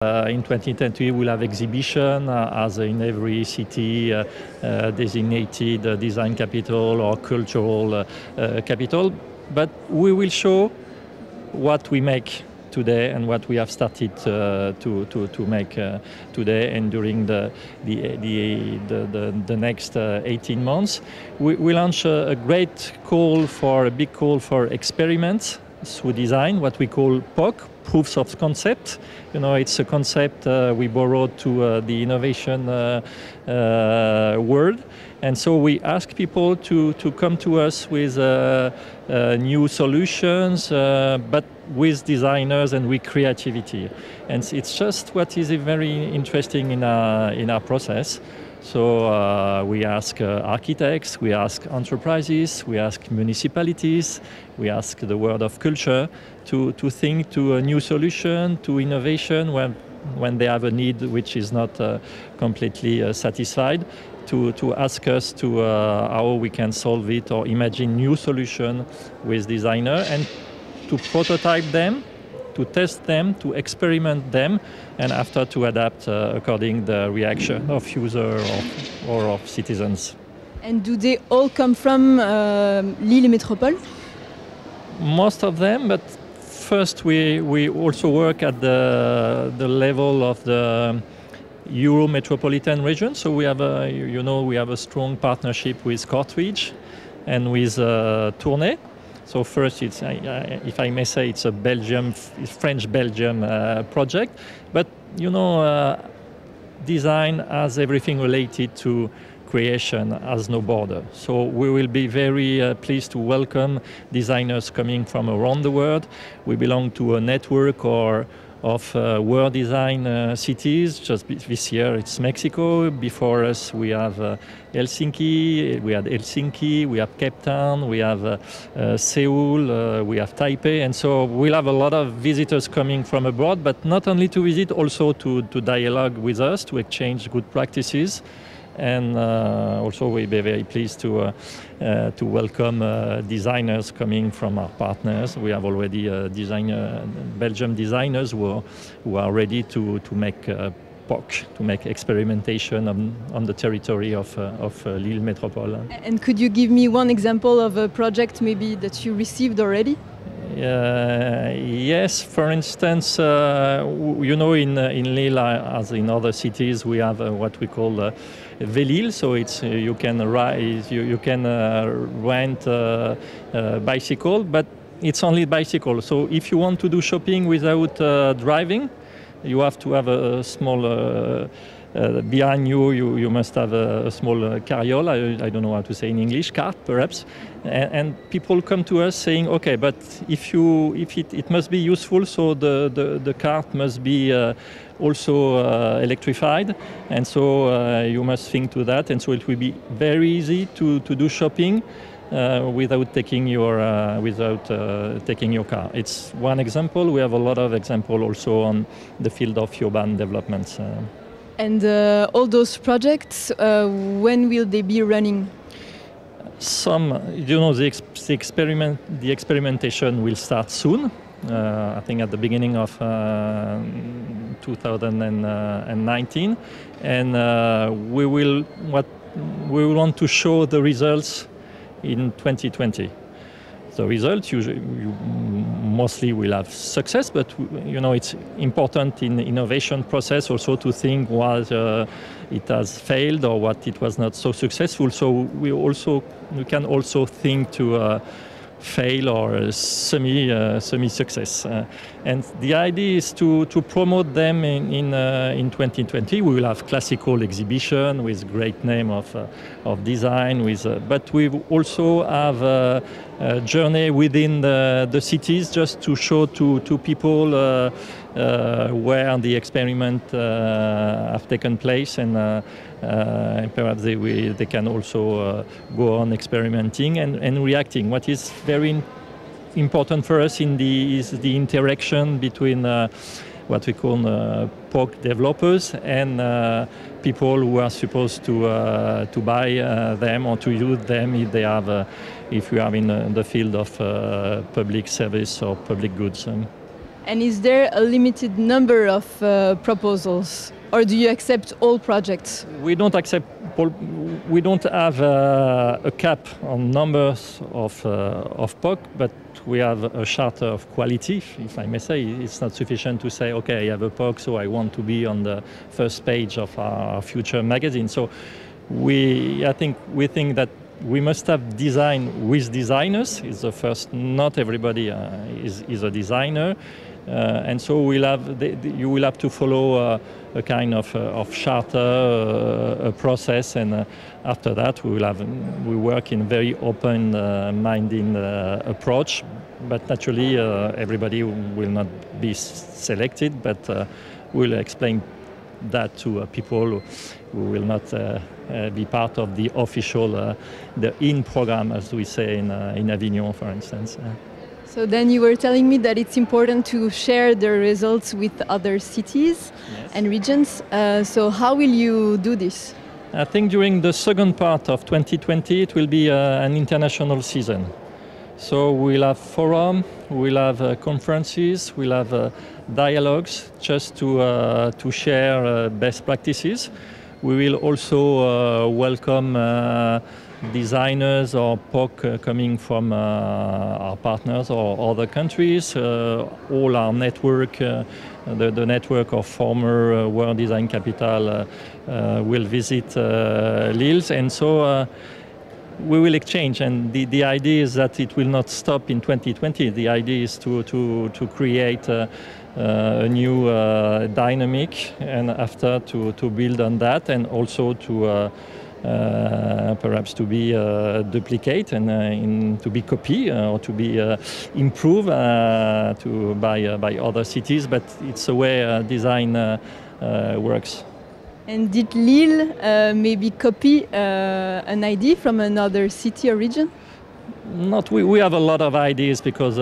In 2020, we'll have exhibition as in every city designated design capital or cultural capital. But we will show what we make today and what we have started to make today and during the next 18 months. We launch a big call for experiments through design, what we call POC, proofs of concept. You know, it's a concept we borrowed to the innovation world. And so we ask people to come to us with new solutions, but with designers and with creativity. And it's just what is very interesting in our process. So we ask architects, we ask enterprises, we ask municipalities, we ask the world of culture to think to a new solution, to innovation when they have a need which is not completely satisfied, to ask us to how we can solve it or imagine new solution with designer and to prototype them, to test them, to experiment them, and after to adapt according the reaction of user or of citizens. And do they all come from Lille Metropole? Most of them, but first we also work at the level of the Euro metropolitan region. So we have a strong partnership with Kortrijk and with Tournai. So first, it's, if I may say, it's a French-Belgium project. But, design has everything related to creation, has no border. So we will be very pleased to welcome designers coming from around the world. We belong to a network of world design cities. Just this year it's Mexico. Before us we have Helsinki, we have Cape Town, we have Seoul, we have Taipei, and so we'll have a lot of visitors coming from abroad, but not only to visit, also to dialogue with us, to exchange good practices. And also we'll be very pleased to welcome designers coming from our partners. We have already Belgian designers who are ready to make POC, to make experimentation on the territory of Lille Metropole. And could you give me one example of a project maybe that you received already? Yes, for instance, in Lille, as in other cities, we have what we call Velil. So it's you can rent a bicycle, but it's only bicycle. So if you want to do shopping without driving, you have to have a small. Behind you must have a small carriole, I don't know how to say in English, cart perhaps, and people come to us saying, okay, but it must be useful, so the cart must be also electrified, and so you must think to that, and so it will be very easy to do shopping without taking your car. It's one example. We have a lot of examples also on the field of urban developments. And all those projects, when will they be running? The experimentation will start soon. I think at the beginning of 2019, and we will want to show the results in 2020. The results you mostly will have success, but it's important in the innovation process also to think what it has failed or what it was not so successful. So we can also think to fail or semi-success. And the idea is to promote them in 2020. We will have classical exhibition with great name of design, but we also have a journey within the cities just to show to people where the experiment have taken place, and perhaps they can also go on experimenting and reacting. What is very important for us is the interaction between what we call POC developers and people who are supposed to buy them or to use them if we are in the field of public service or public goods. And is there a limited number of proposals, or do you accept all projects? We don't accept. We don't have a cap on numbers of POC, but we have a charter of quality, if I may say. It's not sufficient to say, okay, I have a POC, so I want to be on the first page of our future magazine. So we think that we must have design with designers. Is the first. Not everybody is a designer. And so you will have to follow a kind of charter, a process, and after that we work in very open-minded approach. But naturally, everybody will not be selected, but we'll explain that to people who will not be part of the official, the in program, as we say in Avignon, for instance. So then you were telling me that it's important to share the results with other cities and regions. So how will you do this? I think during the second part of 2020 it will be an international season. So we'll have forum, we'll have conferences, we'll have dialogues just to share best practices. We will also welcome designers or POC coming from our partners or other countries. All our network, the network of former World Design Capital will visit Lille, and so we will exchange. And the idea is that it will not stop in 2020. The idea is to create a new dynamic, and after to build on that, and also to perhaps to be duplicate and to be copy or to be improved by other cities. But it's the way design works. And did Lille maybe copy an idea from another city or region? Not. We have a lot of ideas because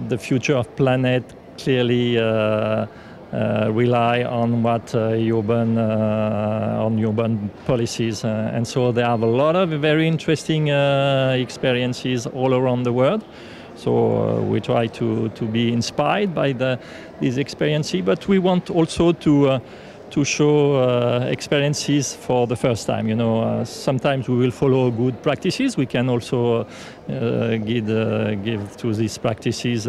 the future of planet clearly rely on what urban policies, and so they have a lot of very interesting experiences all around the world. So we try to be inspired by these experiences, but we want also to show experiences for the first time. Sometimes we will follow good practices. We can also give to these practices,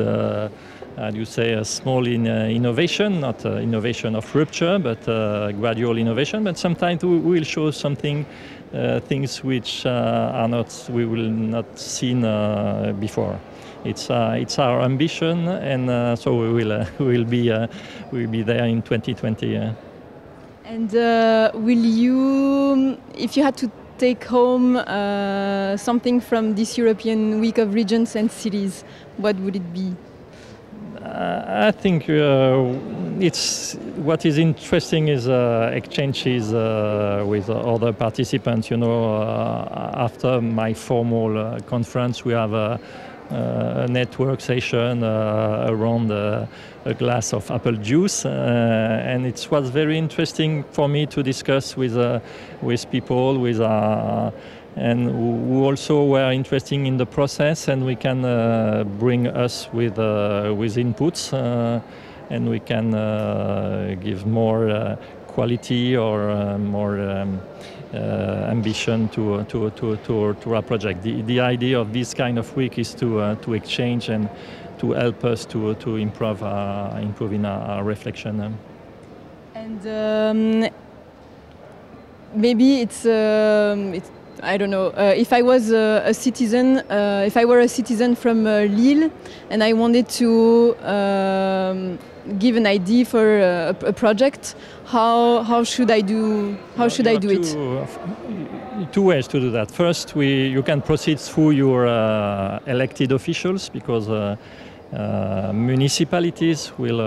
you say, a small innovation, not innovation of rupture, but gradual innovation. But sometimes we will show something, things which we will not seen before. It's our ambition, and so we'll be there in 2020. And will you, if you had to take home something from this European Week of Regions and Cities, what would it be? I think it's what is interesting is exchanges with other participants. After my formal conference, we have a network session around a glass of apple juice, and it was very interesting for me to discuss with people, and who also were interested in the process, and we can bring us with inputs, and we can give more quality or more ambition to our project. The idea of this kind of week is to exchange and to help us to improve in our reflection. And maybe it's I don't know. If I was a citizen, if I were a citizen from Lille, and I wanted to give an idea for a project, how should I do? How should I do it? Two ways to do that. First, you can proceed through your elected officials, because municipalities will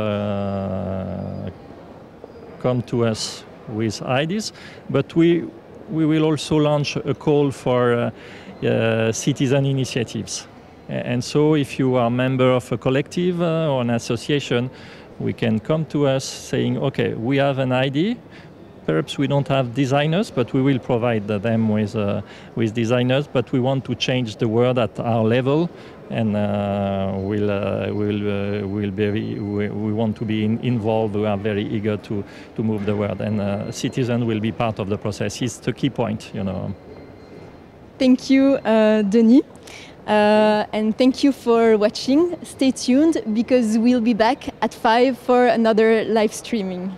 come to us with ideas, but we will also launch a call for citizen initiatives. And so if you are a member of a collective or an association, we can come to us saying, okay, we have an idea. Perhaps we don't have designers, but we will provide them with designers, but we want to change the world at our level. and we want to be involved. We are very eager to move the world, and citizens will be part of the process. It's the key point, you know. Thank you, Denis. And thank you for watching. Stay tuned because we'll be back at 5 for another live streaming.